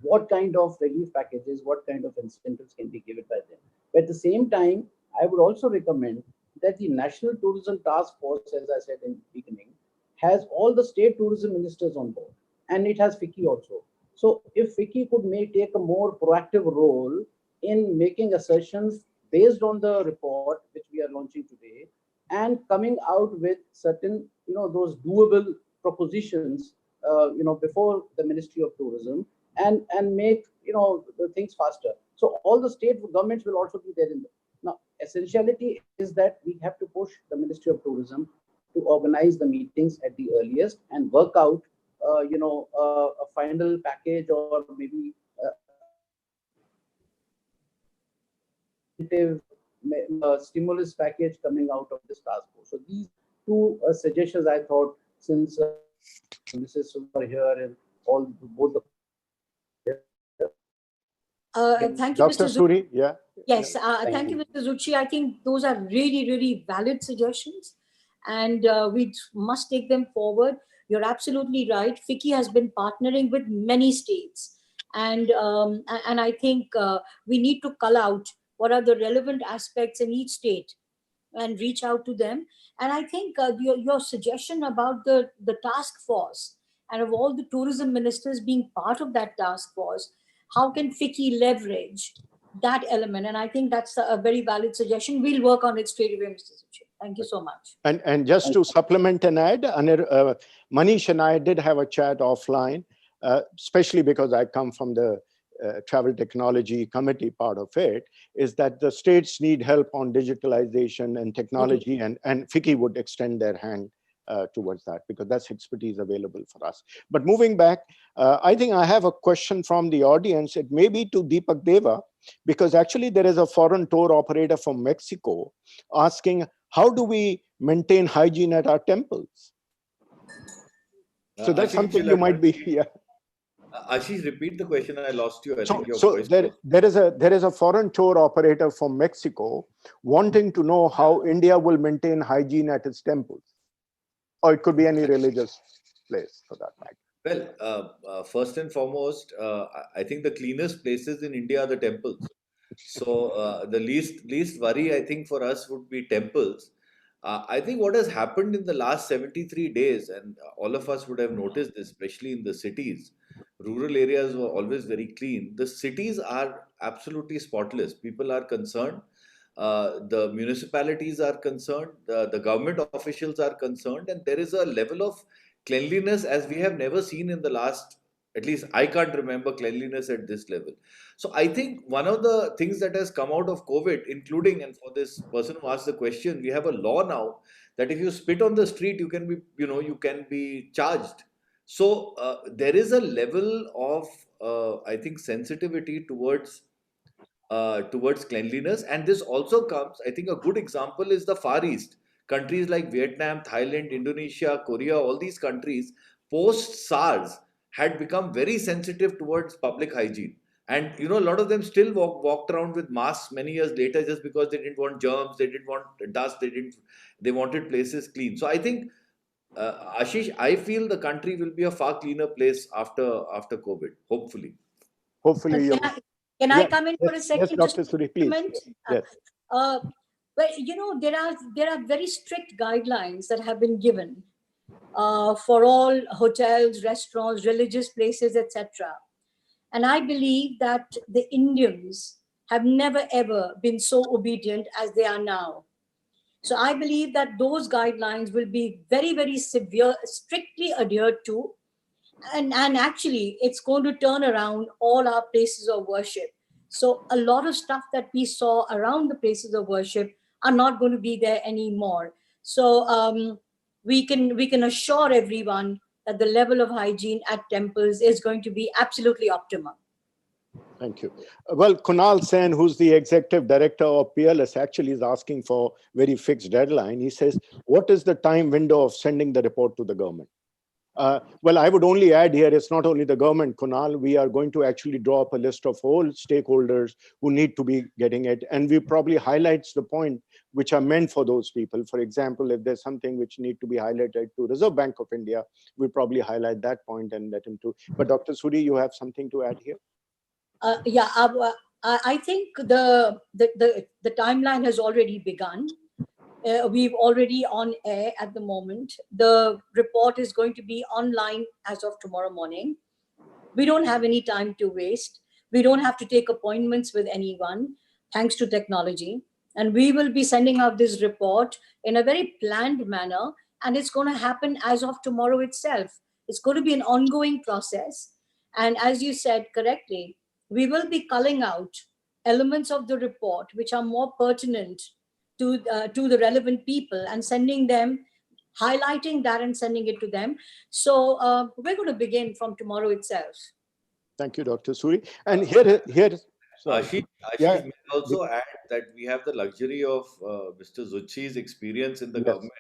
what kind of relief packages, what kind of incentives can be given by them. But at the same time, I would also recommend that the National Tourism Task Force, as I said in the beginning, has all the state tourism ministers on board, and it has FICCI also. So if FICCI could take a more proactive role in making assertions based on the report which we are launching today, and coming out with certain, those doable propositions, before the Ministry of Tourism, and make, the things faster. So all the state governments will also be there in the. Now, essentiality is that we have to push the Ministry of Tourism to organize the meetings at the earliest and work out, a final package, or maybe stimulus package coming out of this task force. So these two suggestions, I thought, since Mrs. Sumar here and both the. Thank you, Dr. Mr. Suri, yeah. Yes, thank you, Mr. Zucchi. I think those are really, really valid suggestions, and we must take them forward. You're absolutely right. FICCI has been partnering with many states, and I think we need to cull out what are the relevant aspects in each state and reach out to them. And I think your suggestion about the task force and of all the tourism ministers being part of that task force, how can FICCI leverage that element? And I think that's a very valid suggestion. We'll work on it straight away, Mr. Zucchi. Thank you so much. And just to supplement and add, Manish and I did have a chat offline, especially because I come from the travel technology committee part of it, is that the states need help on digitalization and technology, and FICCI would extend their hand towards that, because that's expertise available for us. But moving back, I think I have a question from the audience. It may be to Deepak Deva, because actually there is a foreign tour operator from Mexico asking, how do we maintain hygiene at our temples? So that's something you might be, yeah. Ashish, repeat the question. I lost you. I think your so voice there is a foreign tour operator from Mexico wanting to know how India will maintain hygiene at its temples, or it could be any religious place for that matter. Well, first and foremost, I think the cleanest places in India are the temples. So the least worry, I think, for us would be temples. I think what has happened in the last 73 days, and all of us would have noticed this, especially in the cities, rural areas were always very clean. The cities are absolutely spotless. People are concerned. The municipalities are concerned. The government officials are concerned. And there is a level of cleanliness as we have never seen in the last, at least I can't remember cleanliness at this level. So I think one of the things that has come out of COVID, including, and for this person who asked the question, we have a law now that if you spit on the street, you can be, you can be charged. So there is a level of, I think, sensitivity towards cleanliness. And this also comes, I think a good example is the Far East. Countries like Vietnam, Thailand, Indonesia, Korea, all these countries post-SARS had become very sensitive towards public hygiene. And a lot of them still walked around with masks many years later, just because they didn't want germs, they didn't want dust, they wanted places clean. So I think, Ashish, I feel the country will be a far cleaner place after COVID, hopefully. Hopefully. Can I come in for a second? Yes, Dr. Suri, please. Yes. Well, there are very strict guidelines that have been given for all hotels, restaurants, religious places, etc. And I believe that the Indians have never ever been so obedient as they are now. So I believe that those guidelines will be very, very severe, strictly adhered to. And actually, it's going to turn around all our places of worship. So a lot of stuff that we saw around the places of worship are not going to be there anymore. So we can assure everyone that the level of hygiene at temples is going to be absolutely optimum. Thank you. Well, Kunal Sen, who's the executive director of PLS, actually is asking for very fixed deadline. He says, what is the time window of sending the report to the government? Well, I would only add here, it's not only the government, Kunal, we are going to actually draw up a list of all stakeholders who need to be getting it. And we probably highlights the point which are meant for those people. For example, if there's something which need to be highlighted to Reserve Bank of India, we probably highlight that point and let him to. But Dr. Suri, you have something to add here? Yeah, I think the timeline has already begun. We've already on air at the moment. The report is going to be online as of tomorrow morning. We don't have any time to waste. We don't have to take appointments with anyone, thanks to technology. And we will be sending out this report in a very planned manner. And it's going to happen as of tomorrow itself. It's going to be an ongoing process. And as you said correctly, we will be culling out elements of the report which are more pertinent to the relevant people and sending them, highlighting that and sending it to them. So we're going to begin from tomorrow itself. Thank you, Dr. Suri. And here, sorry. Ashish Yeah. may also add that we have the luxury of Mr. Zuchi's experience in the government,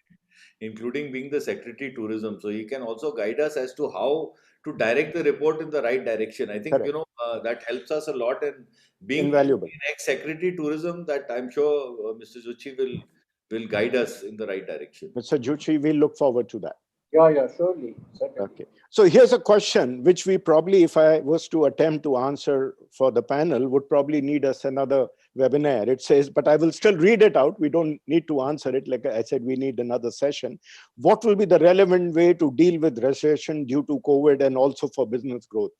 including being the Secretary Tourism. So he can also guide us as to how to direct the report in the right direction. I think, Correct. that helps us a lot in being Invaluable. the next Secretary Tourism, that I'm sure Mr. Zuchi will guide us in the right direction. Mr. Juchi, we look forward to that. Yeah, surely. Certainly. Okay. So here's a question which we probably, if I was to attempt to answer for the panel, would probably need us another webinar. It says, but I will still read it out. We don't need to answer it. Like I said, we need another session. What will be the relevant way to deal with recession due to COVID and also for business growth?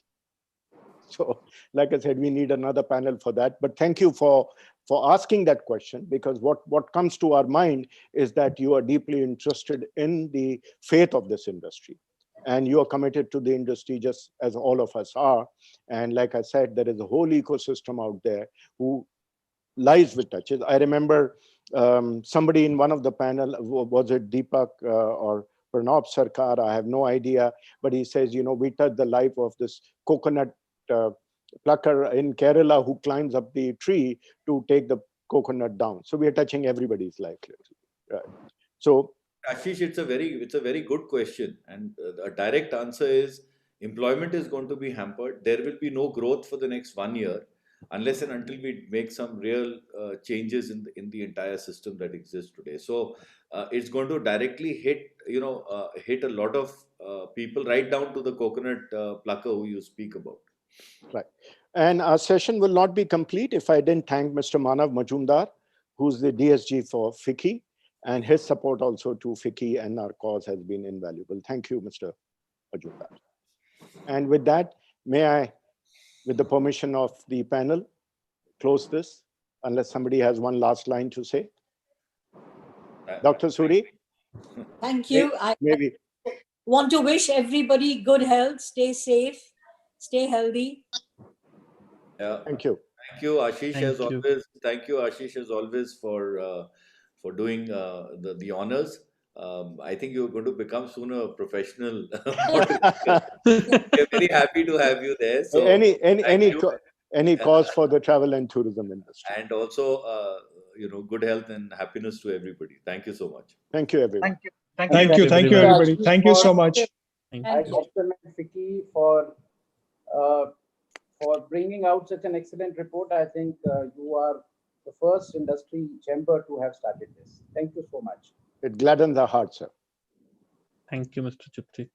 So, like I said, we need another panel for that. But thank you for asking that question, because what comes to our mind is that you are deeply interested in the faith of this industry. And you are committed to the industry just as all of us are. And like I said, there is a whole ecosystem out there who lies with touches. I remember somebody in one of the panel, was it Deepak or Pranab Sarkar? I have no idea. But he says, we touch the life of this coconut plucker in Kerala who climbs up the tree to take the coconut down. So we are touching everybody's life. Right. So Ashish, it's a very good question, and a direct answer is employment is going to be hampered. There will be no growth for the next 1 year unless and until we make some real changes in the entire system that exists today. So it's going to directly hit hit a lot of people, right down to the coconut plucker who you speak about. Right. And our session will not be complete if I didn't thank Mr. Manav Majumdar, who's the DSG for FICCI, and his support also to FICCI and our cause has been invaluable. Thank you, Mr. Majumdar. And with that, may I, with the permission of the panel, close this, unless somebody has one last line to say. Dr. Suri? Thank you. Maybe. I want to wish everybody good health, stay safe, stay healthy. Yeah. Thank you. Thank you, Ashish, as always. Thank you, Ashish, as always, for doing the honors. I think you're going to become soon a professional moderator. We're very happy to have you there. So any cause for the travel and tourism industry. And also, good health and happiness to everybody. Thank you so much. Thank you, everyone. Thank you, everybody. Thank you so much. I compliment FICCI for bringing out such an excellent report. I think you are the first industry chamber to have started this. Thank you so much. It gladdens our hearts, sir. Thank you, Mr. Chupti.